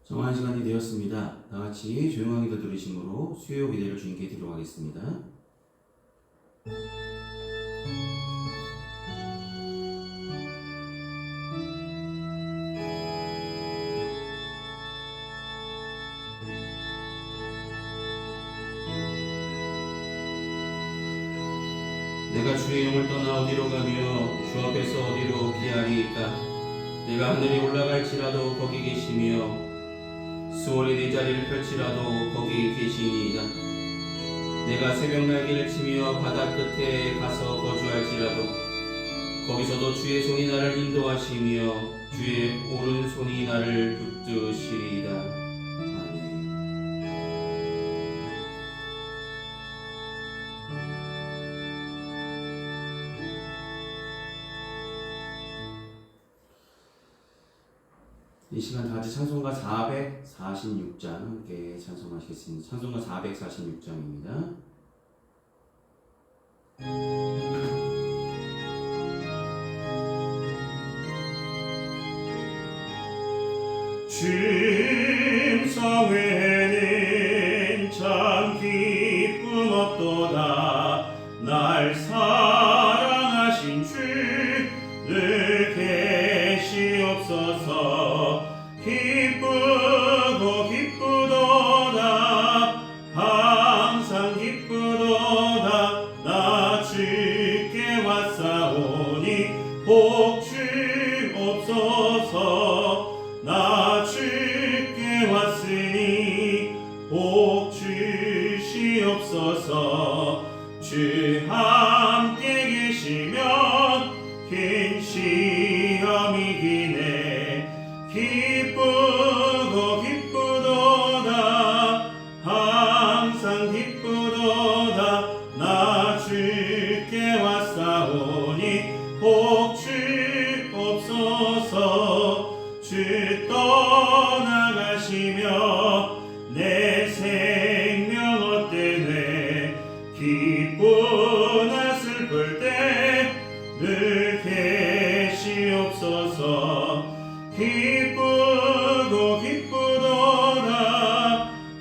정한 시간이 되었습니다. 다 같이 조용하게 들으심으로 수요 기대를 주님께 드리도록 하겠습니다. 내가 주의 영을 떠나 어디로 가며 주 앞에서 어디로 피하리이까? 내가 하늘에 올라갈지라도 거기 계시며 수월의 네 자리를 펼치라도 거기 계시니이다. 내가 새벽 날개를 치며 바다 끝에 가서 거주할지라도 거기서도 주의 손이 나를 인도하시며 주의 오른손이 나를 붙드시리이다. 아멘. 이 시간 다같이 찬송가 446장 함께 찬송하시겠습니다. 찬송가 446장입니다. 쉼성에는 참 기쁨 없도다. 날 사랑하신 주 늘 계시옵소서. 기쁘고 기쁘도다. 항상 기쁘도다. 나 주께 왔사오니 복 주옵소서. 나 주께 왔으니 복 주시옵소서. 주 함께 계시면 긴 시험이 기네. 기쁘고 기쁘도다. 항상 기쁘도다. 나 주께 왔사오니 복 주옵소서. 주 떠나가시며 내 생명 헛되네. 기쁘나 슬플 때 늘 계시옵소서. 기쁘고 기쁘도다.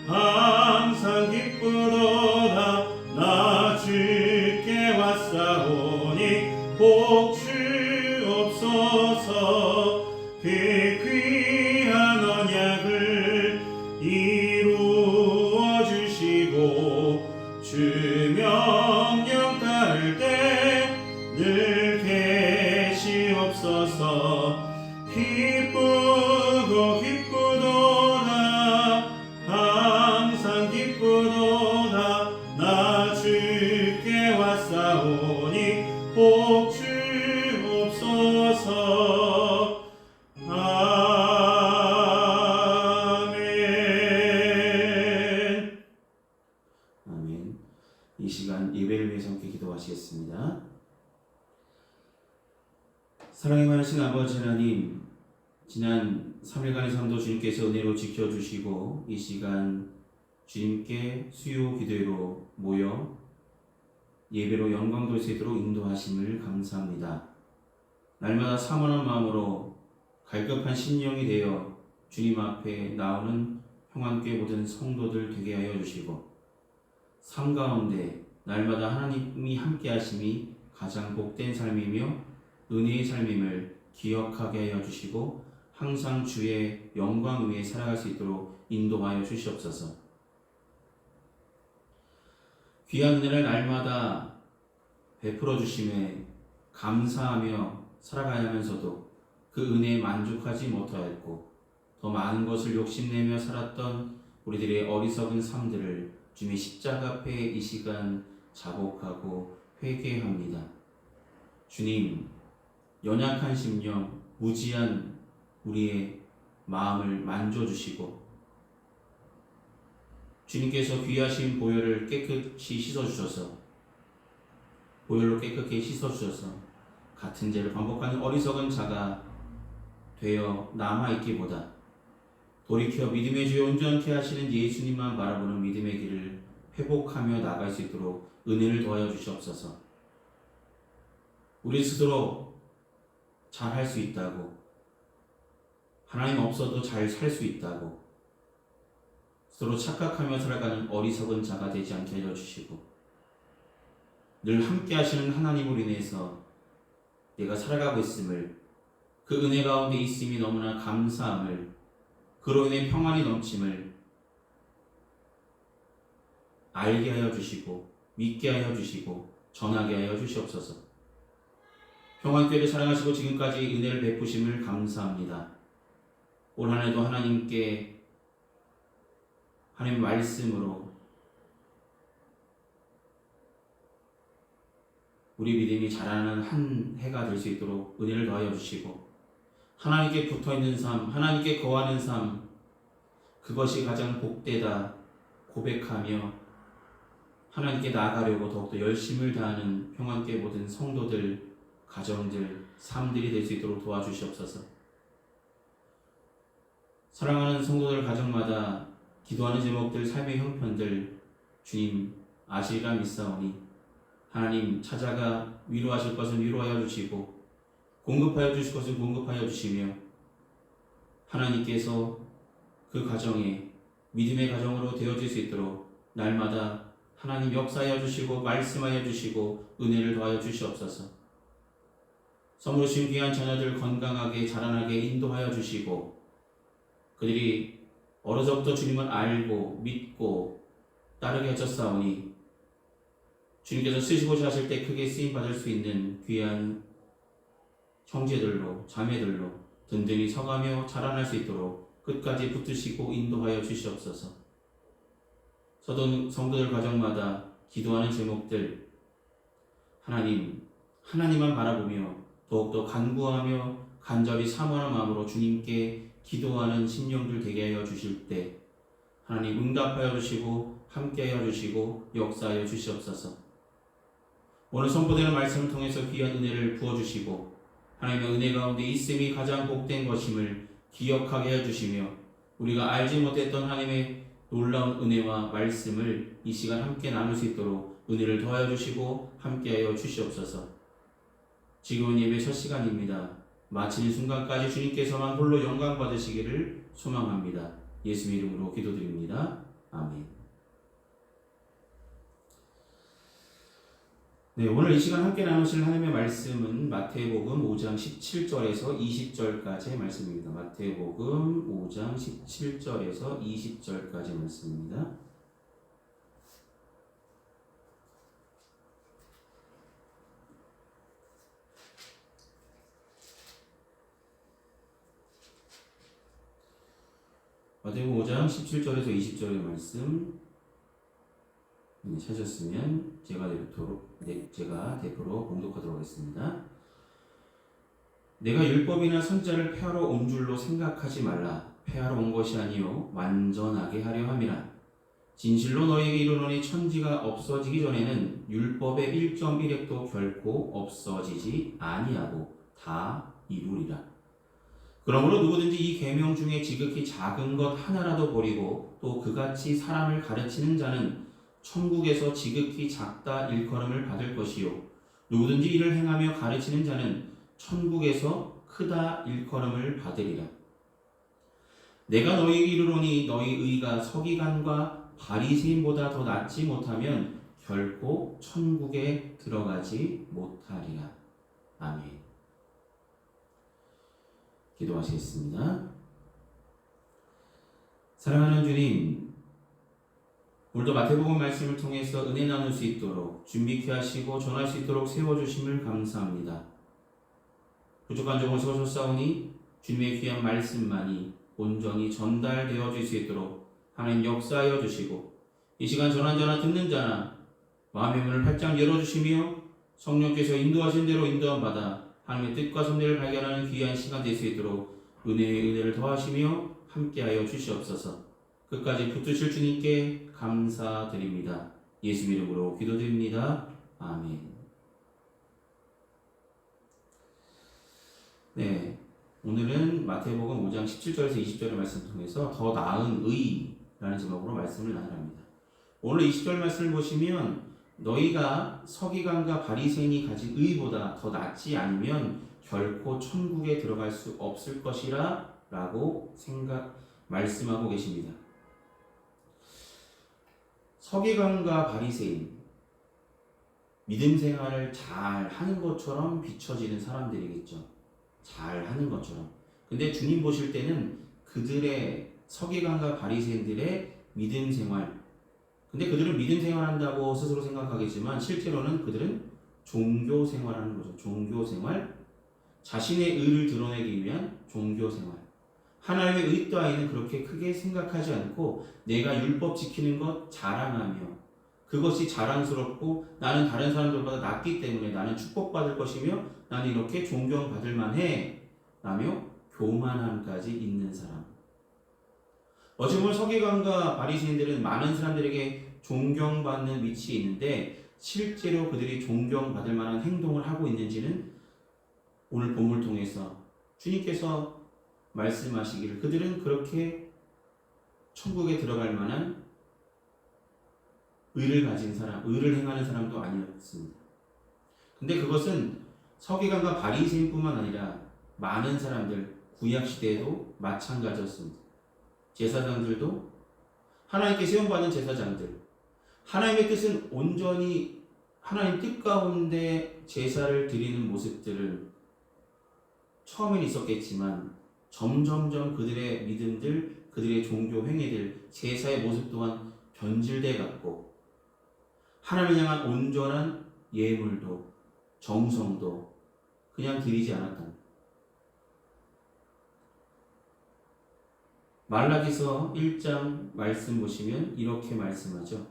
항상 기쁘도다. 나 주께 왔사오니 복 주옵소서. 그 귀한 언약을 이루어 주시고 주 명령 따를 때 늘 계시옵소서. 기쁘고 기쁘도다. 항상 기쁘도다. 나 주께 왔사오니 복 주옵소서. 아멘. 아멘. 이 시간 예배를 위해서 함께 기도하시겠습니다. 사랑의 많으신 아버지 하나님, 지난 3일간의 삶도 주님께서 은혜로 지켜주시고 이 시간 주님께 수요 기도로 모여 예배로 영광 돌 수 있도록 인도하심을 감사합니다. 날마다 사모한 마음으로 갈급한 심령이 되어 주님 앞에 나오는 평안교회 모든 성도들 되게 하여 주시고 삶 가운데 날마다 하나님이 함께 하심이 가장 복된 삶이며 은혜의 삶임을 기억하게 하여 주시고 항상 주의 영광 위에 살아갈 수 있도록 인도하여 주시옵소서. 귀한 은혜를 날마다 베풀어 주심에 감사하며 살아가야 하면서도 그 은혜에 만족하지 못하였고 더 많은 것을 욕심내며 살았던 우리들의 어리석은 삶들을 주님의 십자가 앞에 이 시간 자복하고 회개합니다. 주님, 연약한 심령, 무지한 우리의 마음을 만져주시고 주님께서 귀하신 보혈을 깨끗이 씻어주셔서 보혈로 깨끗게 씻어주셔서 같은 죄를 반복하는 어리석은 자가 되어 남아있기보다 돌이켜 믿음의 주에 온전케 하시는 예수님만 바라보는 믿음의 길을 회복하며 나갈 수 있도록 은혜를 더하여 주시옵소서. 우리 스스로 잘 할 수 있다고, 하나님 없어도 잘 살 수 있다고, 서로 착각하며 살아가는 어리석은 자가 되지 않게 하여 주시고 늘 함께 하시는 하나님으로 인해서 내가 살아가고 있음을, 그 은혜 가운데 있음이 너무나 감사함을, 그로 인해 평안이 넘침을 알게 하여 주시고 믿게 하여 주시고 전하게 하여 주시옵소서. 평안교회를 사랑하시고 지금까지 은혜를 베푸심을 감사합니다. 올 한 해도 하나님께 하나님 말씀으로 우리 믿음이 자라는 한 해가 될 수 있도록 은혜를 더하여 주시고 하나님께 붙어있는 삶, 하나님께 거하는 삶, 그것이 가장 복되다 고백하며 하나님께 나아가려고 더욱더 열심을 다하는 평안교회 모든 성도들, 가정들, 삶들이 될 수 있도록 도와주시옵소서. 사랑하는 성도들 가정마다 기도하는 제목들, 삶의 형편들 주님 아시리라 믿사오니 하나님 찾아가 위로하실 것은 위로하여 주시고 공급하여 주실 것은 공급하여 주시며 하나님께서 그 가정에 믿음의 가정으로 되어질 수 있도록 날마다 하나님 역사하여 주시고 말씀하여 주시고 은혜를 더하여 주시옵소서. 선물로 주신 귀한 자녀들 건강하게 자라나게 인도하여 주시고 그들이 어려서부터 주님을 알고 믿고 따르게 하셨사오니 주님께서 쓰시고자 하실 때 크게 쓰임받을 수 있는 귀한 형제들로 자매들로 든든히 서가며 자라날 수 있도록 끝까지 붙드시고 인도하여 주시옵소서. 성도들 가정마다 기도하는 제목들 하나님만 바라보며 더욱더 간구하며 간절히 사모하는 마음으로 주님께 기도하는 심령들 되게 하여 주실 때 하나님 응답하여 주시고 함께하여 주시고 역사하여 주시옵소서. 오늘 선포되는 말씀을 통해서 귀한 은혜를 부어주시고 하나님의 은혜 가운데 있음이 가장 복된 것임을 기억하게 해주시며 우리가 알지 못했던 하나님의 놀라운 은혜와 말씀을 이 시간 함께 나눌 수 있도록 은혜를 더하여 주시고 함께하여 주시옵소서. 지금은 예배 첫 시간입니다. 마치는 순간까지 주님께서만 홀로 영광 받으시기를 소망합니다. 예수 이름으로 기도드립니다. 아멘. 네, 오늘 이 시간 함께 나누실 하나님의 말씀은 마태복음 5장 17절에서 20절까지의 말씀입니다. 마태복음 5장 17절에서 20절까지의 말씀입니다. 마태복음 5장 17절에서 20절의 말씀 찾았으면 제가 대표로 봉독하도록 하겠습니다. 내가 율법이나 선자를 폐하러 온 줄로 생각하지 말라. 폐하러 온 것이 아니요 완전하게 하려 함이라. 진실로 너희에게 이르노니 천지가 없어지기 전에는 율법의 1.1획도 결코 없어지지 아니하고 다 이루리라. 그러므로 누구든지 이 계명 중에 지극히 작은 것 하나라도 버리고 또 그같이 사람을 가르치는 자는 천국에서 지극히 작다 일컬음을 받을 것이요 누구든지 이를 행하며 가르치는 자는 천국에서 크다 일컬음을 받으리라. 내가 너희에게 이르노니 너희 의가 서기관과 바리새인보다 더 낫지 못하면 결코 천국에 들어가지 못하리라. 아멘. 기도하시겠습니다. 사랑하는 주님, 오늘도 마태복음 말씀을 통해서 은혜 나눌 수 있도록 준비케 하시고 전할 수 있도록 세워주심을 감사합니다. 부족한 점을 세워줬사오니 주님의 귀한 말씀만이 온전히 전달되어질 수 있도록 하나님 역사하여 주시고 이 시간 전한 자나 듣는 자나 마음의 문을 활짝 열어주시며 성령께서 인도하신 대로 인도함 받아 하나님의 뜻과 섭리를 발견하는 귀한 시간 될 수 있도록 은혜의 은혜를 더하시며 함께하여 주시옵소서. 끝까지 붙드실 주님께 감사드립니다. 예수 이름으로 기도드립니다. 아멘. 네, 오늘은 마태복음 5장 17절에서 20절의 말씀을 통해서 더 나은 의라는 제목으로 말씀을 나누랍니다. 오늘 20절 말씀을 보시면 너희가 서기관과 바리새인이 가진 의보다 더 낫지 않으면 결코 천국에 들어갈 수 없을 것이라 라고 말씀하고 계십니다. 서기관과 바리새인, 믿음 생활을 잘 하는 것처럼 비춰지는 사람들이겠죠. 잘 하는 것처럼. 근데 주님 보실 때는 그들의 서기관과 바리새인들의 믿음 생활, 근데 그들은 믿음 생활한다고 스스로 생각하겠지만 실제로는 그들은 종교 생활하는 거죠. 종교 생활, 자신의 의를 드러내기 위한 종교 생활. 하나님의 의 따위는 그렇게 크게 생각하지 않고 내가 율법 지키는 것 자랑하며 그것이 자랑스럽고 나는 다른 사람들보다 낫기 때문에 나는 축복받을 것이며 나는 이렇게 존경받을 만해 라며 교만함까지 있는 사람. 어찌 보면 서기관과 바리새인들은 많은 사람들에게 존경받는 위치에 있는데 실제로 그들이 존경받을 만한 행동을 하고 있는지는 오늘 본문을 통해서 주님께서 말씀하시기를 그들은 그렇게 천국에 들어갈 만한 의를 가진 사람, 의를 행하는 사람도 아니었습니다. 근데 그것은 서기관과 바리새인뿐만 아니라 많은 사람들, 구약 시대에도 마찬가지였습니다. 제사장들도 하나님께 세움받은 제사장들, 하나님의 뜻은 온전히 하나님 뜻 가운데 제사를 드리는 모습들을 처음엔 있었겠지만 점점점 그들의 믿음들, 그들의 종교 행위들, 제사의 모습 또한 변질돼 갔고 하나님을 향한 온전한 예물도 정성도 그냥 드리지 않았다. 말라기서 1장 말씀 보시면 이렇게 말씀하죠.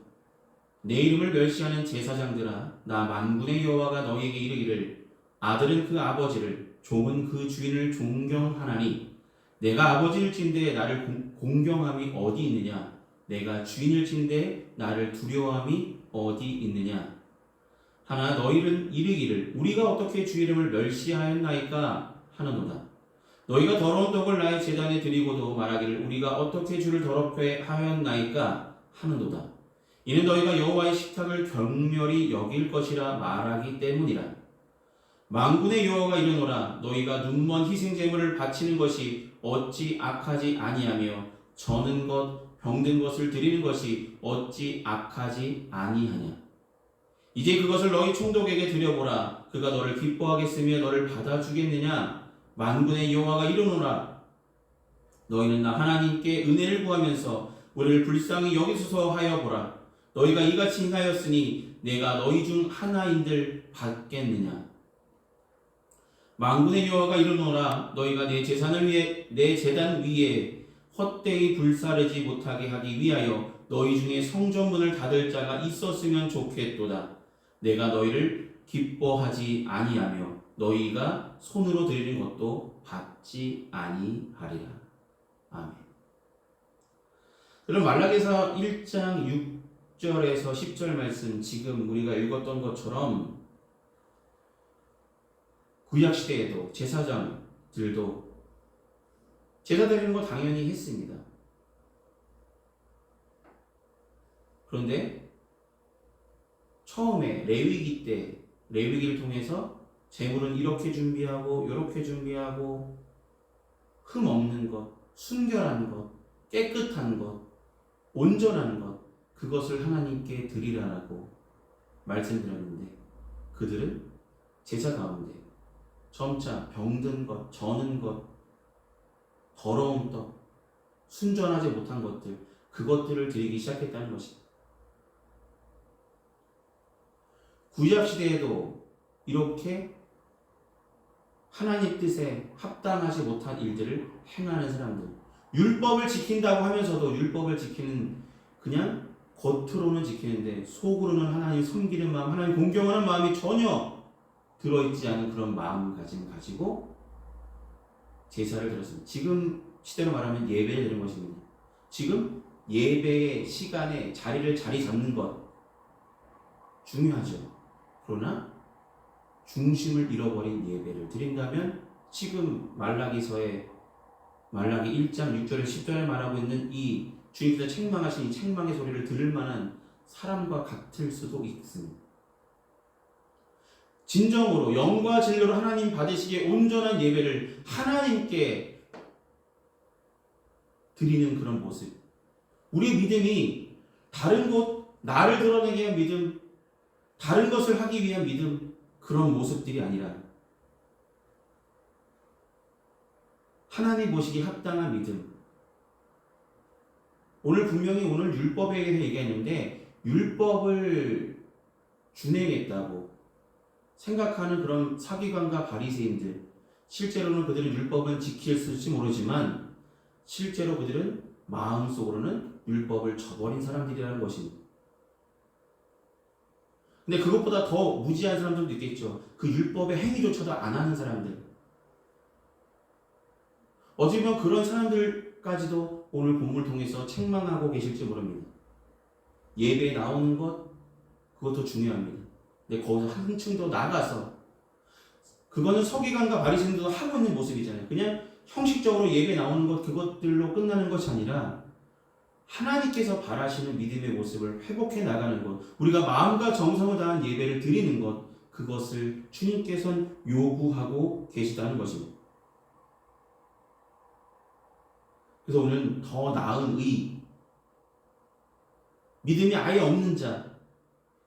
내 이름을 멸시하는 제사장들아, 나 만군의 여호와가 너희에게 이르기를 아들은 그 아버지를 종은 그 주인을 존경하나니 내가 아버지를 찐데 나를 공경함이 어디 있느냐? 내가 주인을 찐데 나를 두려워함이 어디 있느냐? 하나 너희는 이르기를 우리가 어떻게 주 이름을 멸시하였나이까 하는도다. 너희가 더러운 떡을 나의 제단에 드리고도 말하기를 우리가 어떻게 주를 더럽게 하였나이까 하는도다. 이는 너희가 여호와의 식탁을 경멸히 여길 것이라 말하기 때문이라. 만군의 여호와가 이르노라 너희가 눈먼 희생 제물을 바치는 것이 어찌 악하지 아니하며 저는 것 병든 것을 드리는 것이 어찌 악하지 아니하냐. 이제 그것을 너희 총독에게 드려보라. 그가 너를 기뻐하겠으며 너를 받아주겠느냐. 만군의 여호와가 이르노라 너희는 나 하나님께 은혜를 구하면서 우리를 불쌍히 여기소서 하여 보라. 너희가 이같이 행하였으니 내가 너희 중 하나인들 받겠느냐. 만군의 여호와가 이르노라 너희가 내 제단을 위해 내 제단 위에 헛되이 불사르지 못하게 하기 위하여 너희 중에 성전문을 닫을 자가 있었으면 좋겠도다. 내가 너희를 기뻐하지 아니하며 너희가 손으로 드리는 것도 받지 아니하리라. 아멘. 그럼 말라기서 1장 6절에서 10절 말씀 지금 우리가 읽었던 것처럼 구약 시대에도 제사장들도 제사 드리는 거 당연히 했습니다. 그런데 처음에 레위기 때 레위기를 통해서 제물은 이렇게 준비하고 이렇게 준비하고 흠 없는 것, 순결한 것, 깨끗한 것, 온전한 것 그것을 하나님께 드리라라고 말씀드렸는데 그들은 제사 가운데 점차 병든 것, 저는 것, 더러운 떡, 순전하지 못한 것들 그것들을 드리기 시작했다는 것입니다. 구약 시대에도 이렇게 하나님 뜻에 합당하지 못한 일들을 행하는 사람들, 율법을 지킨다고 하면서도 율법을 지키는 그냥 겉으로는 지키는데 속으로는 하나님 섬기는 마음, 하나님 공경하는 마음이 전혀 들어있지 않은 그런 마음가짐 가지고 제사를 드렸습니다. 지금 시대로 말하면 예배를 드리는 것입니다. 지금 예배의 시간에 자리 잡는 것 중요하죠. 그러나 중심을 잃어버린 예배를 드린다면 지금 말라기서의 말라기 1장 6절에 10절에 말하고 있는 이 주님께서 책망하신 이 책망의 소리를 들을 만한 사람과 같을 수도 있습니다. 진정으로 영과 진리로 하나님 받으시기에 온전한 예배를 하나님께 드리는 그런 모습. 우리 믿음이 다른 곳 나를 드러내기 위한 믿음, 다른 것을 하기 위한 믿음, 그런 모습들이 아니라 하나님 보시기 합당한 믿음. 오늘 분명히 오늘 율법에 대해서 얘기했는데 율법을 준행했다고 생각하는 그런 서기관과 바리새인들, 실제로는 그들은 율법은 지켰을지 모르지만 실제로 그들은 마음속으로는 율법을 저버린 사람들이라는 것입니다. 근데 그것보다 더 무지한 사람들도 있겠죠. 그 율법의 행위조차도 안 하는 사람들. 어찌 보면 그런 사람들까지도 오늘 본문을 통해서 책망하고 계실지 모릅니다. 예배에 나오는 것, 그것도 중요합니다. 근데 거기서 한층 더 나아가서 그거는 서기관과 바리새인들도 하고 있는 모습이잖아요. 그냥 형식적으로 예배 나오는 것, 그것들로 끝나는 것이 아니라 하나님께서 바라시는 믿음의 모습을 회복해 나가는 것, 우리가 마음과 정성을 다한 예배를 드리는 것, 그것을 주님께서는 요구하고 계시다는 것입니다. 그래서 오늘은 더 나은 의, 믿음이 아예 없는 자,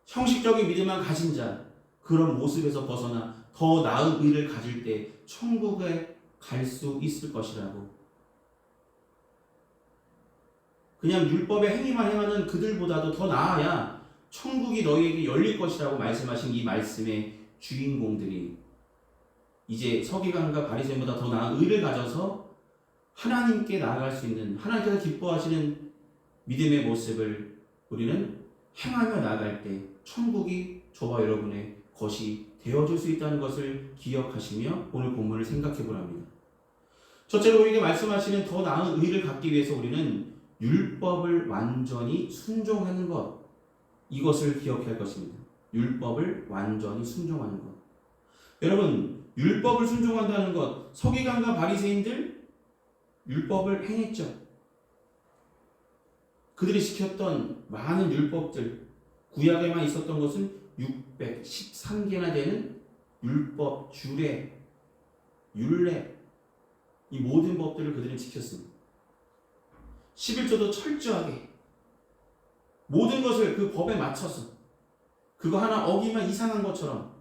형식적인 믿음만 가진 자, 그런 모습에서 벗어나 더 나은 의를 가질 때 천국에 갈 수 있을 것이라고. 그냥 율법의 행위만 행하는 그들보다도 더 나아야 천국이 너희에게 열릴 것이라고 말씀하신 이 말씀의 주인공들이 이제 서기관과 바리새인보다 더 나은 의를 가져서 하나님께 나아갈 수 있는, 하나님께서 기뻐하시는 믿음의 모습을 우리는 행하며 나아갈 때 천국이 저와 여러분의 것이 되어줄 수 있다는 것을 기억하시며 오늘 본문을 생각해 보랍니다. 첫째로 우리에게 말씀하시는 더 나은 의를 갖기 위해서 우리는 율법을 완전히 순종하는 것, 이것을 기억할 것입니다. 율법을 완전히 순종하는 것. 여러분, 율법을 순종한다는 것, 서기관과 바리새인들 율법을 행했죠. 그들이 지켰던 많은 율법들, 구약에만 있었던 것은 613개나 되는 율법, 주례, 율례, 이 모든 법들을 그들은 지켰습니다. 11조도 철저하게 모든 것을 그 법에 맞춰서 그거 하나 어기면 이상한 것처럼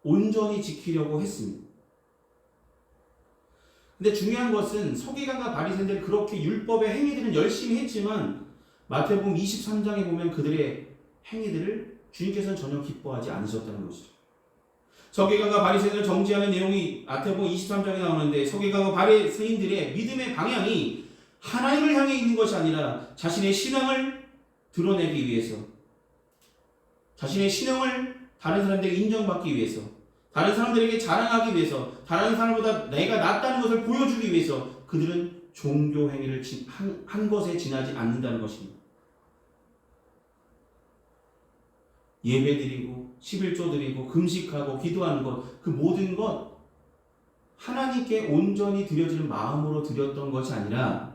온전히 지키려고 했습니다. 근데 중요한 것은 서기관과 바리새인들이 그렇게 율법의 행위들은 열심히 했지만 마태복음 23장에 보면 그들의 행위들을 주님께서는 전혀 기뻐하지 않으셨다는 것이죠. 서기관과 바리새인들을 정죄하는 내용이 마태복음 23장에 나오는데 서기관과 바리새인들의 믿음의 방향이 하나님을 향해 있는 것이 아니라 자신의 신앙을 드러내기 위해서, 자신의 신앙을 다른 사람들에게 인정받기 위해서, 다른 사람들에게 자랑하기 위해서, 다른 사람보다 내가 낫다는 것을 보여주기 위해서 그들은 종교 행위를 한 것에 지나지 않는다는 것입니다. 예배드리고 11조 드리고 금식하고 기도하는 것, 그 모든 것 하나님께 온전히 드려지는 마음으로 드렸던 것이 아니라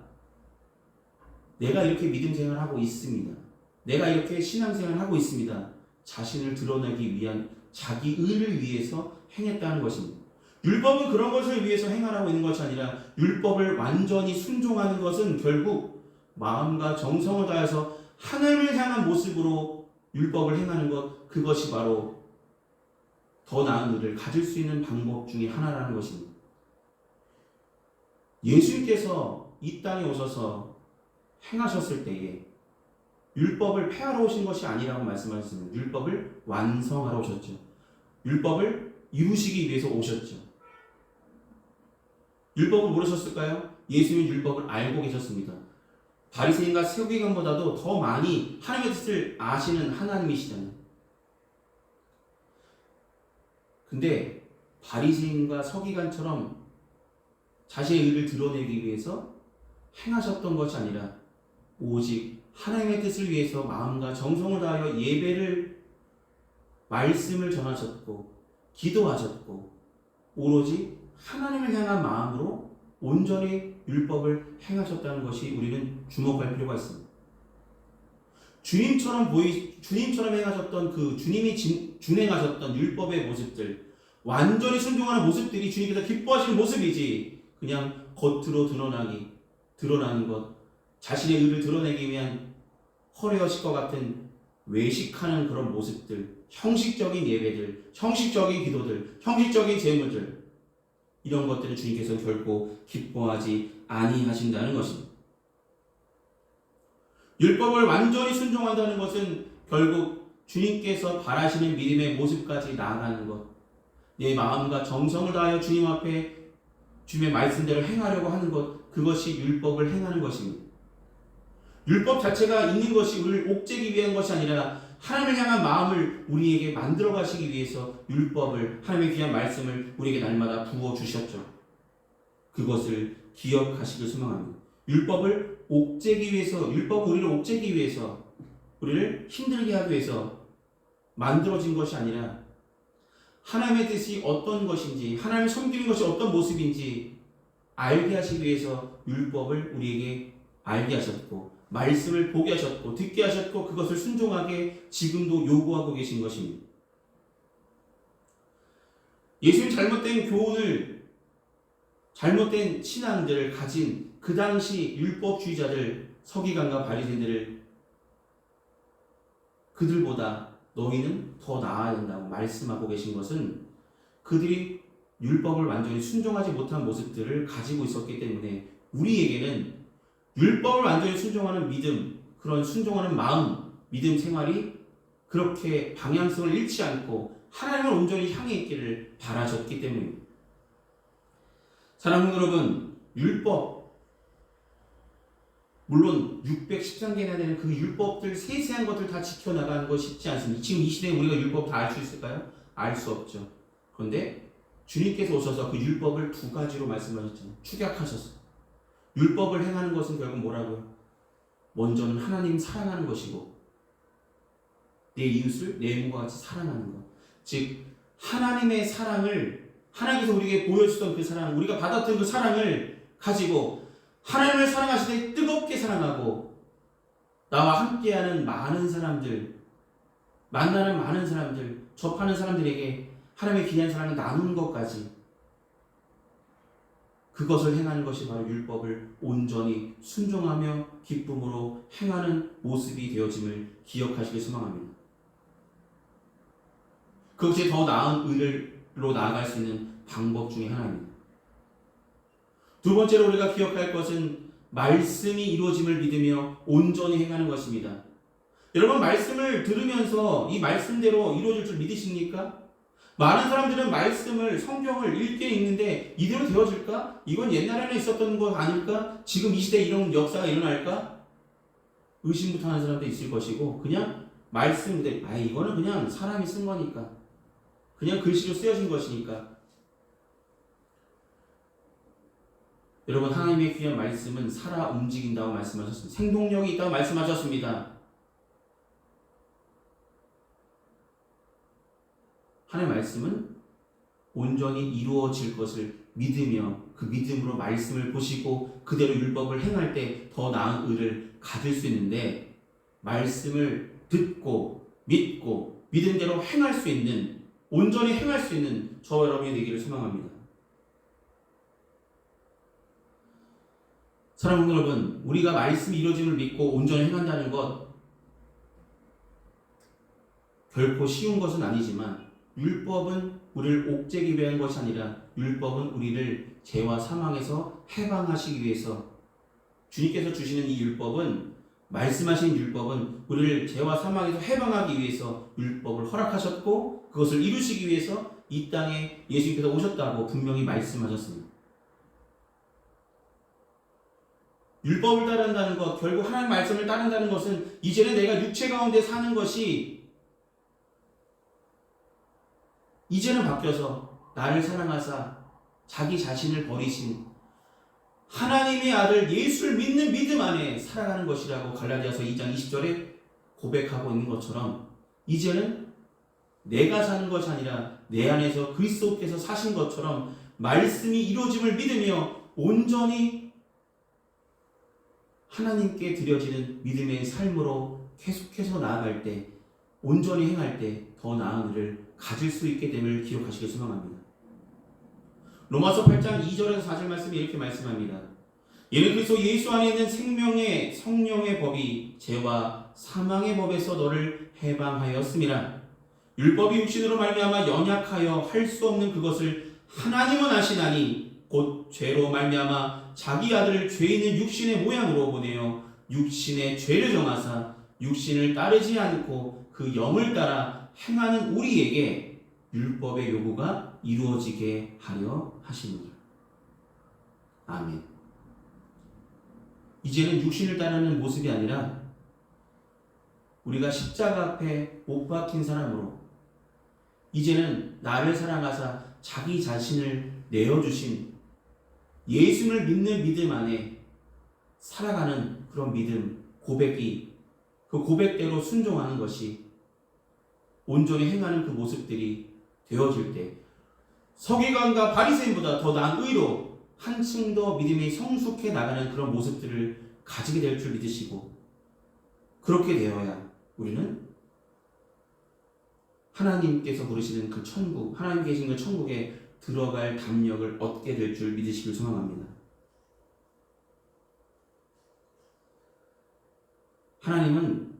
내가 이렇게 믿음 생활을 하고 있습니다. 내가 이렇게 신앙생활을 하고 있습니다. 자신을 드러내기 위한 자기 의를 위해서 행했다는 것입니다. 율법은 그런 것을 위해서 행하라고 있는 것이 아니라 율법을 완전히 순종하는 것은 결국 마음과 정성을 다해서 하나님을 향한 모습으로 율법을 행하는 것, 그것이 바로 더 나은 의를 가질 수 있는 방법 중에 하나라는 것입니다. 예수님께서 이 땅에 오셔서 행하셨을 때에 율법을 폐하러 오신 것이 아니라고 말씀하셨습니다. 율법을 완성하러 오셨죠. 율법을 이루시기 위해서 오셨죠. 율법을 모르셨을까요? 예수님은 율법을 알고 계셨습니다. 바리새인과 서기관보다도 더 많이 하나님의 뜻을 아시는 하나님이시잖아요. 근데 바리새인과 서기관처럼 자신의 의를 드러내기 위해서 행하셨던 것이 아니라 오직 하나님의 뜻을 위해서 마음과 정성을 다하여 예배를, 말씀을 전하셨고 기도하셨고 오로지 하나님을 향한 마음으로 온전히 율법을 행하셨다는 것이 우리는 주목할 필요가 있습니다. 주님처럼 행하셨던 그 주님이 준행하셨던 율법의 모습들, 완전히 순종하는 모습들이 주님께서 기뻐하시는 모습이지 그냥 겉으로 드러나는 것, 자신의 의를 드러내기 위한 허례허식과 같은 외식하는 그런 모습들, 형식적인 예배들, 형식적인 기도들, 형식적인 제물들, 이런 것들을 주님께서 결코 기뻐하지 아니하신다는 것입니다. 율법을 완전히 순종한다는 것은 결국 주님께서 바라시는 믿음의 모습까지 나아가는 것, 내 마음과 정성을 다하여 주님 앞에 주님의 말씀대로 행하려고 하는 것, 그것이 율법을 행하는 것입니다. 율법 자체가 있는 것이 우리를 옥죄기 위한 것이 아니라 하나님을 향한 마음을 우리에게 만들어 가시기 위해서 율법을, 하나님의 귀한 말씀을 우리에게 날마다 부어 주셨죠. 그것을 기억하시길 소망합니다. 율법을 옥죄기 위해서, 율법은 우리를 옥죄기 위해서, 우리를 힘들게 하기 위해서 만들어진 것이 아니라 하나님의 뜻이 어떤 것인지, 하나님을 섬기는 것이 어떤 모습인지 알게 하시기 위해서 율법을 우리에게 알게 하셨고, 말씀을 보게 하셨고, 듣게 하셨고, 그것을 순종하게 지금도 요구하고 계신 것입니다. 예수님 잘못된 교훈을, 잘못된 신앙들을 가진 그 당시 율법주의자들, 서기관과 바리새인들을 그들보다 너희는 더 나아야 된다고 말씀하고 계신 것은 그들이 율법을 완전히 순종하지 못한 모습들을 가지고 있었기 때문에 우리에게는 율법을 완전히 순종하는 믿음, 그런 순종하는 마음, 믿음 생활이 그렇게 방향성을 잃지 않고 하나님을 온전히 향해 있기를 바라셨기 때문입니다. 사랑하는 여러분, 율법, 물론 613개나 되는 그 율법들, 세세한 것들 다 지켜나가는 거 쉽지 않습니다. 지금 이 시대에 우리가 율법 다 알 수 있을까요? 알 수 없죠. 그런데 주님께서 오셔서 그 율법을 두 가지로 말씀하셨잖아요. 축약하셨어요. 율법을 행하는 것은 결국 뭐라고요? 먼저는 하나님 사랑하는 것이고 내 이웃을 내 몸과 같이 사랑하는 것. 즉 하나님의 사랑을, 하나님께서 우리에게 보여주던 그 사랑, 우리가 받았던 그 사랑을 가지고 하나님을 사랑하시되 뜨겁게 사랑하고 나와 함께하는 많은 사람들, 만나는 많은 사람들, 접하는 사람들에게 하나님의 귀한 사랑을 나누는 것까지, 그것을 행하는 것이 바로 율법을 온전히 순종하며 기쁨으로 행하는 모습이 되어짐을 기억하시길 소망합니다. 그것이 더 나은 의를로 나아갈 수 있는 방법 중에 하나입니다. 두 번째로 우리가 기억할 것은 말씀이 이루어짐을 믿으며 온전히 행하는 것입니다. 여러분, 말씀을 들으면서 이 말씀대로 이루어질 줄 믿으십니까? 많은 사람들은 말씀을, 성경을 읽게 읽는데 이대로 되어질까? 이건 옛날에는 있었던 거 아닐까? 지금 이 시대에 이런 역사가 일어날까? 의심부터 하는 사람도 있을 것이고, 그냥 말씀 그대로, 이거는 그냥 사람이 쓴 거니까, 그냥 글씨로 쓰여진 것이니까. 여러분, 하나님의 귀한 말씀은 살아 움직인다고 말씀하셨습니다. 생동력이 있다고 말씀하셨습니다. 하나님의 말씀은 온전히 이루어질 것을 믿으며 그 믿음으로 말씀을 보시고 그대로 율법을 행할 때 더 나은 의를 가질 수 있는데, 말씀을 듣고 믿고 믿음대로 행할 수 있는, 온전히 행할 수 있는 저와 여러분이 되기를 소망합니다. 사랑하는 여러분, 우리가 말씀이 이루어짐을 믿고 온전히 행한다는 것 결코 쉬운 것은 아니지만, 율법은 우리를 옥죄기 위한 것이 아니라 율법은 우리를 죄와 사망에서 해방하시기 위해서, 주님께서 주시는 이 율법은, 말씀하신 율법은 우리를 죄와 사망에서 해방하기 위해서 율법을 허락하셨고 그것을 이루시기 위해서 이 땅에 예수님께서 오셨다고 분명히 말씀하셨습니다. 율법을 따른다는 것, 결국 하나님의 말씀을 따른다는 것은 이제는 내가 육체 가운데 사는 것이 이제는 바뀌어서 나를 사랑하사 자기 자신을 버리신 하나님의 아들 예수를 믿는 믿음 안에 살아가는 것이라고 갈라디아서 2장 20절에 고백하고 있는 것처럼, 이제는 내가 사는 것이 아니라 내 안에서 그리스도께서 사신 것처럼 말씀이 이루어짐을 믿으며 온전히 하나님께 드려지는 믿음의 삶으로 계속해서 나아갈 때, 온전히 행할 때 더 나은 일을 가질 수 있게 됨을 기록하시길 소망합니다. 로마서 8장 2절에서 4절 말씀이 이렇게 말씀합니다. 이는 그리스도 예수 안에 있는 생명의 성령의 법이 죄와 사망의 법에서 너를 해방하였음이라. 율법이 육신으로 말미암아 연약하여 할 수 없는 그것을 하나님은 아시나니 곧 죄로 말미암아 자기 아들을 죄 있는 육신의 모양으로 보내어 육신의 죄를 정하사 육신을 따르지 않고 그 영을 따라 행하는 우리에게 율법의 요구가 이루어지게 하려 하시니라. 아멘. 이제는 육신을 따르는 모습이 아니라 우리가 십자가 앞에 못 박힌 사람으로 이제는 나를 사랑하사 자기 자신을 내어주신 예수를 믿는 믿음 안에 살아가는 그런 믿음, 고백이 그 고백대로 순종하는 것이 온전히 행하는 그 모습들이 되어질 때 서기관과 바리새인보다 더 나은 의로 한층 더 믿음이 성숙해 나가는 그런 모습들을 가지게 될 줄 믿으시고 그렇게 되어야 우리는 하나님께서 부르시는 그 천국, 하나님 계신 그 천국에 들어갈 담력을 얻게 될 줄 믿으시길 소망합니다. 하나님은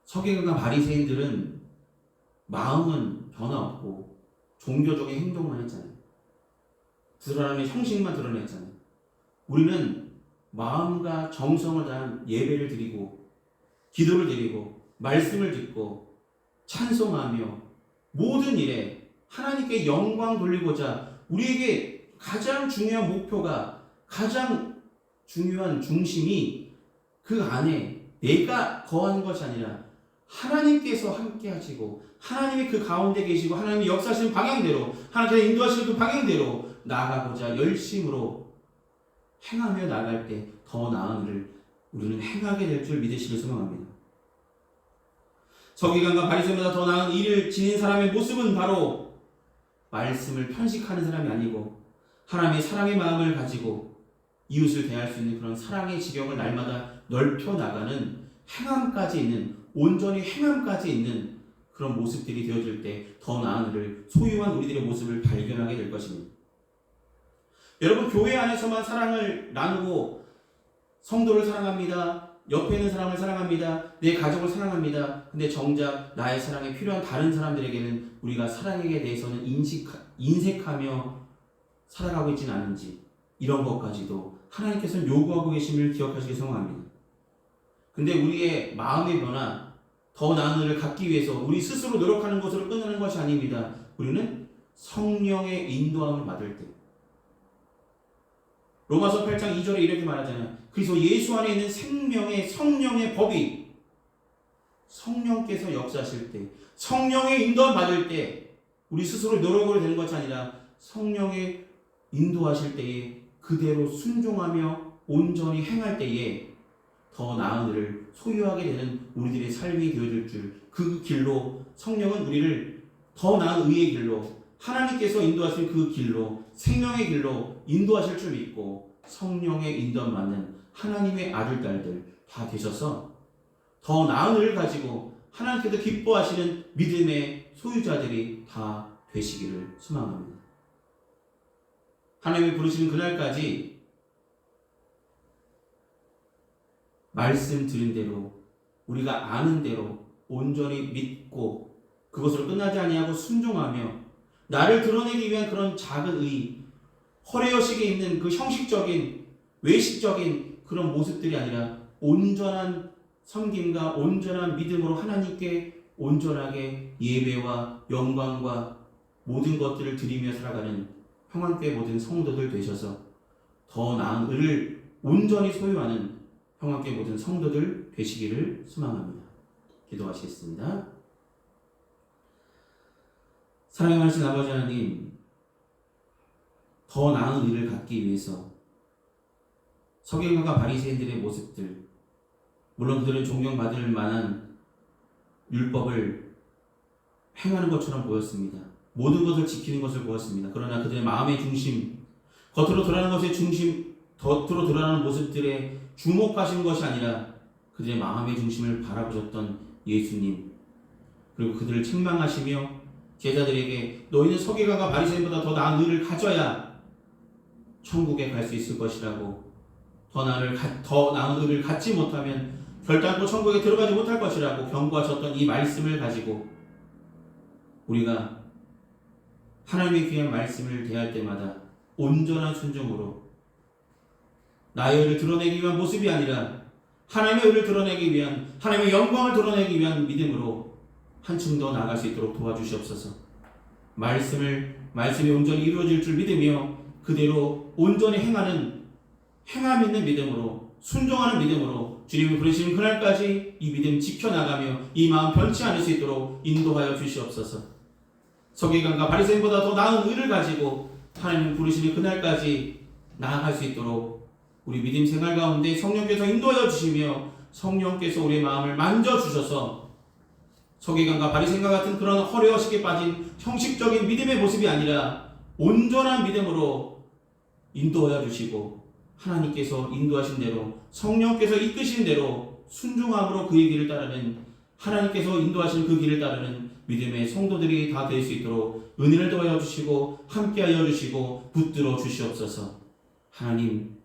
서기관과 바리새인들은 마음은 변화없고 종교적인 행동만 했잖아요. 드러나는 형식만 드러냈잖아요. 우리는 마음과 정성을 다한 예배를 드리고 기도를 드리고 말씀을 듣고 찬송하며 모든 일에 하나님께 영광 돌리고자 우리에게 가장 중요한 목표가 가장 중요한 중심이 그 안에 내가 거하는 것이 아니라 하나님께서 함께 하시고 하나님이 그 가운데 계시고 하나님이 역사하시는 방향대로 하나님께서 인도하시는 그 방향대로 나아가고자 열심으로 행하며 나갈 때 더 나은 일을 우리는 행하게 될 줄 믿으시길 소망합니다. 서기관과 바리새인보다 더 나은 일을 지닌 사람의 모습은 바로 말씀을 편식하는 사람이 아니고 하나님의 사랑의 마음을 가지고 이웃을 대할 수 있는 그런 사랑의 지경을 날마다 넓혀 나가는 행함까지 있는 온전히 행함까지 있는 그런 모습들이 되어질 때 더 나은 일을 소유한 우리들의 모습을 발견하게 될 것입니다. 여러분 교회 안에서만 사랑을 나누고 성도를 사랑합니다. 옆에 있는 사람을 사랑합니다. 내 가족을 사랑합니다. 근데 정작 나의 사랑이 필요한 다른 사람들에게는 우리가 사랑에 대해서는 인색하며 살아가고 있지는 않은지 이런 것까지도 하나님께서는 요구하고 계심을 기억하시기 소망합니다. 근데 우리의 마음의 변화, 더 나은 일을 갖기 위해서 우리 스스로 노력하는 것으로 끝나는 것이 아닙니다. 우리는 성령의 인도함을 받을 때 로마서 8장 2절에 이렇게 말하잖아요. 그래서 예수 안에 있는 생명의 성령의 법이 성령께서 역사하실 때 성령의 인도함 받을 때 우리 스스로 노력으로 되는 것이 아니라 성령의 인도하실 때에 그대로 순종하며 온전히 행할 때에 더 나은 일을 소유하게 되는 우리들의 삶이 되어질 줄 그 길로 성령은 우리를 더 나은 의의 길로 하나님께서 인도하신 그 길로 생명의 길로 인도하실 줄 믿고 성령의 인도함 받는 하나님의 아들 딸들 다 되셔서 더 나은 일을 가지고 하나님께서 기뻐하시는 믿음의 소유자들이 다 되시기를 소망합니다. 하나님이 부르시는 그날까지 말씀 드린 대로 우리가 아는 대로 온전히 믿고 그것으로 끝나지 아니하고 순종하며 나를 드러내기 위한 그런 작은 의, 허례허식에 있는 그 형식적인 외식적인 그런 모습들이 아니라 온전한 섬김과 온전한 믿음으로 하나님께 온전하게 예배와 영광과 모든 것들을 드리며 살아가는 평안교회 모든 성도들 되셔서 더 나은 의를 온전히 소유하는 평안교회 모든 성도들 되시기를 소망합니다. 기도하시겠습니다. 사랑의 많으신 아버지 하나님, 더 나은 일을 갖기 위해서 서기관과 바리새인들의 모습들, 물론 그들은 존경받을 만한 율법을 행하는 것처럼 보였습니다. 모든 것을 지키는 것을 보았습니다. 그러나 그들의 마음의 중심, 겉으로 드러나는 것의 중심, 겉으로 드러나는 모습들에 주목하신 것이 아니라 그들의 마음의 중심을 바라보셨던 예수님, 그리고 그들을 책망하시며 제자들에게 너희는 서기관과 바리새인보다 더 나은 의를 가져야 천국에 갈 수 있을 것이라고 더 나은 의를 갖지 못하면 결단코 천국에 들어가지 못할 것이라고 경고하셨던 이 말씀을 가지고 우리가 하나님의 귀한 말씀을 대할 때마다 온전한 순종으로 나의 의를 드러내기 위한 모습이 아니라 하나님의 의를 드러내기 위한, 하나님의 영광을 드러내기 위한 믿음으로 한층 더 나아갈 수 있도록 도와주시옵소서. 말씀이 온전히 이루어질 줄 믿으며 그대로 온전히 행함 있는 믿음으로, 순종하는 믿음으로 주님이 부르시는 그날까지 이 믿음 지켜나가며 이 마음 변치 않을 수 있도록 인도하여 주시옵소서. 서기관과 바리새인보다 더 나은 의를 가지고 하나님 부르시는 그날까지 나아갈 수 있도록 우리 믿음 생활 가운데 성령께서 인도하여 주시며 성령께서 우리의 마음을 만져주셔서 서기관과 바리새인과 같은 그런 허례허식에 빠진 형식적인 믿음의 모습이 아니라 온전한 믿음으로 인도하여 주시고 하나님께서 인도하신 대로 성령께서 이끄신 대로 순종함으로 그의 길을 따르는, 하나님께서 인도하신 그 길을 따르는 믿음의 성도들이 다 될 수 있도록 은혜를 더하여 주시고 함께하여 주시고 붙들어 주시옵소서. 하나님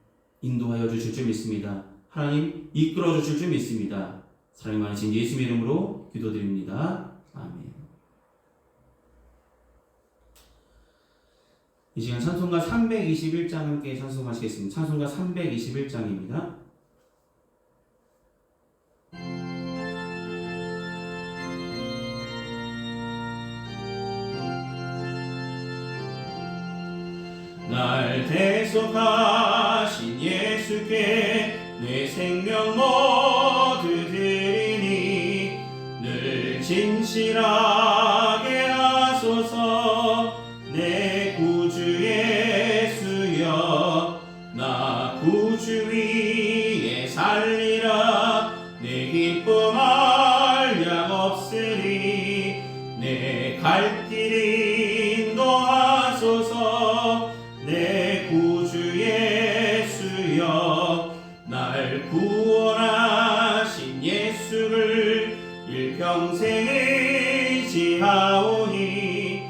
인도하여 주실 줄 믿습니다. 하나님 이끌어 주실 줄 믿습니다. 사랑이 많으신 예수님의 이름으로 기도드립니다. 아멘. 이 시간 찬송가 321장 함께 찬송하시겠습니다. 찬송가 321장입니다. 날 대속하신 예수께 내 생명 모두 드리니 늘 진실하게 하소서. 내 구주 예수여 나 구주 위에 살리라. 내 기쁨 한량 없으리. 내 갈 길 인도하소서. 내 구주 예수여 날 구원하신 예수를 일평생 의지하오니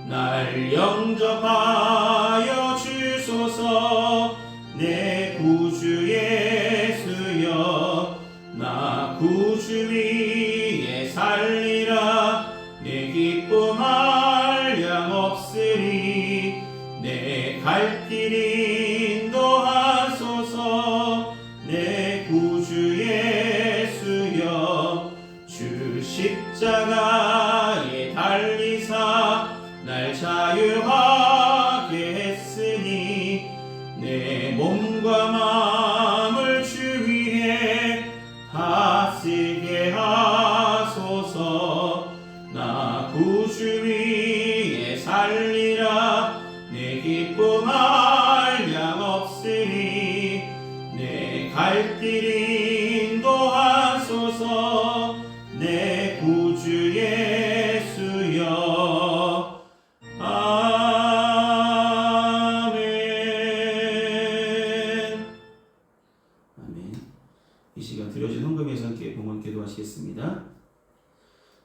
날 영접하여 주소서. 내 구주 예수여 나 구주 위에 살리라. 내 기쁨 한량 없으리. 내 갈 길 인도하소서. 내 구주 예수여 주 십자가에 달리사 날 자유하게 했으니 내 몸과 마음을 주 위에 다 쓰게 하소서. 나 구주 위에 살리라. 내 기쁨 한량 없으리. 내 갈 길 인도하소서. 내 구주 예수여 아멘. 아멘. 이 시간 드려진 헌금에서 함께 봉헌 기도하시겠습니다.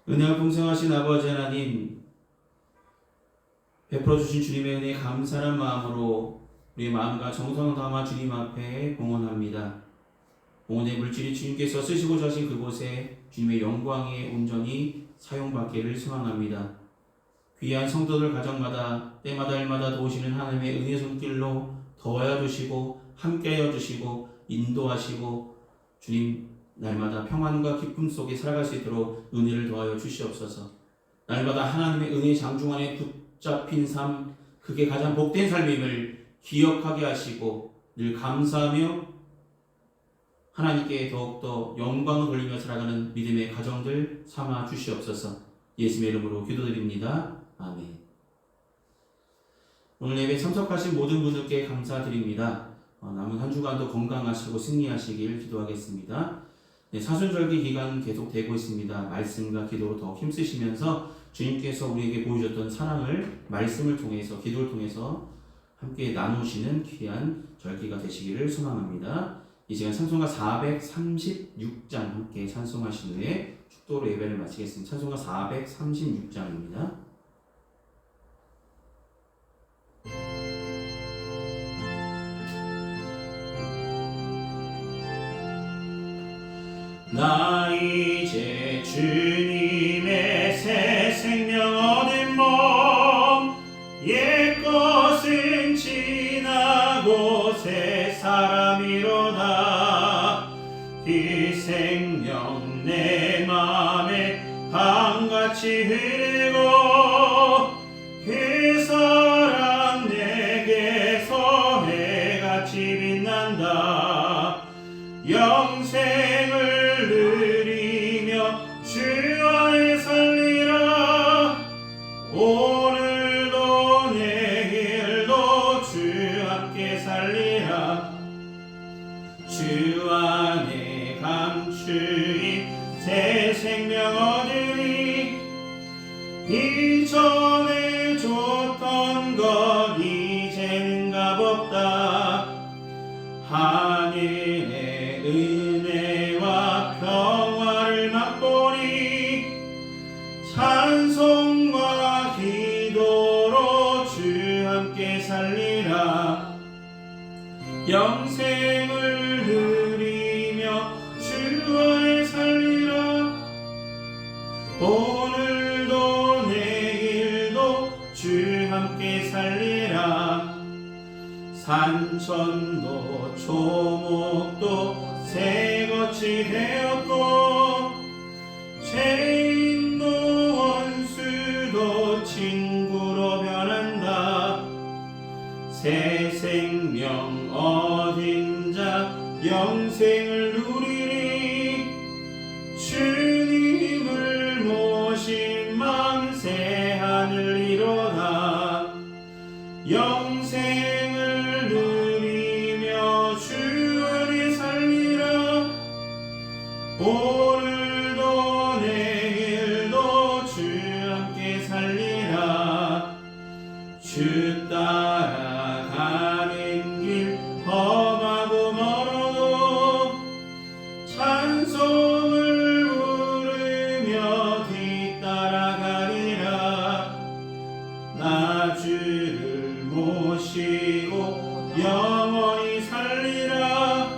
은혜가 풍성하신 아버지 하나님, 베풀어 주신 주님의 은혜에 감사한 마음으로 우리의 마음과 정성을 담아 주님 앞에 봉헌합니다. 봉헌의 물질이 주님께서 쓰시고자 하신 그곳에 주님의 영광에 온전히 사용받기를 소망합니다. 귀한 성도들 가정마다 때마다 일마다 도우시는 하나님의 은혜 손길로 더하여 주시고 함께하여 주시고 인도하시고 주님 날마다 평안과 기쁨 속에 살아갈 수 있도록 은혜를 더하여 주시옵소서. 날마다 하나님의 은혜 장중 안에 붙잡힌 삶, 그게 가장 복된 삶임을 기억하게 하시고 늘 감사하며 하나님께 더욱더 영광을 돌리며 살아가는 믿음의 가정들 삼아 주시옵소서. 예수님의 이름으로 기도드립니다. 아멘. 오늘 예배 참석하신 모든 분들께 감사드립니다. 남은 한 주간도 건강하시고 승리하시길 기도하겠습니다. 네, 사순절기 기간 계속되고 있습니다. 말씀과 기도로 더 힘쓰시면서 주님께서 우리에게 보여줬던 사랑을 말씀을 통해서, 기도를 통해서 함께 나누시는 귀한 절기가 되시기를 소망합니다. 이 시간 찬송가 436장 함께 찬송하신 후에 축도로 예배를 마치겠습니다. 찬송가 436장입니다. 나 이제 주님의 새 생명 얻은 몸 옛것은 지나고 새 사람이로다 그 생명 내 맘에 강같이 흐르고 그 사랑 내게서 해같이 빛난다 영생을 누리며 주 안에 살리라 오늘도 내일도 주 함께 살리라 주 안에 감추인 새 생명 얻으니 이전에 줬던 것 이제는 값없다 하늘의 은혜와 평화를 맛보니 찬송과 기도로 주 함께 살리라 영생을 누리며 주 안에 살리라 오늘도 내일도 주 함께 살리라 산천도 초목도 새것이 되었고 죄인도 원수도 친구로 변한다 새 생명 얻은 자 영생을 누리니 주님을 모신 망새 하늘이로다 영생을 누리며 주 안에 살리라 오늘도 내일도 주 함께 살리라 주 따라가는 길 험하고 멀어도 찬송을 부르며 뒤따라가리라 나 주를 모시고 영원히 살리라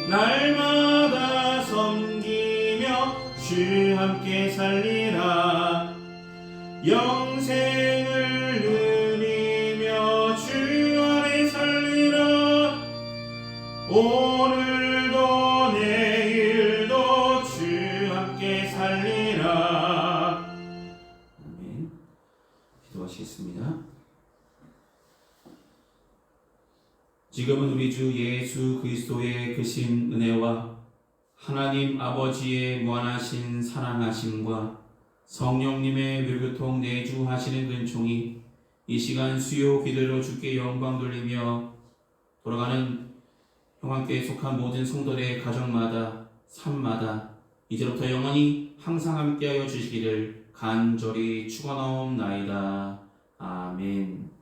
날마다 섬기며 주 함께 살리라 영생을 누리며 주 안에 살리라 오늘도 내일도 주 함께 살리라 아멘. 기도하시겠습니다. 지금은 우리 주 예수 그리스도의 크신 은혜와 하나님 아버지의 무한하신 사랑하심과 성령님의 묘교통 내주하시는 근총이 이 시간 수요 기도로 주께 영광 돌리며 돌아가는 평안교회에 속한 모든 성도들의 가정마다 삶마다 이제부터 영원히 항상 함께하여 주시기를 간절히 축원하옵나이다. 아멘.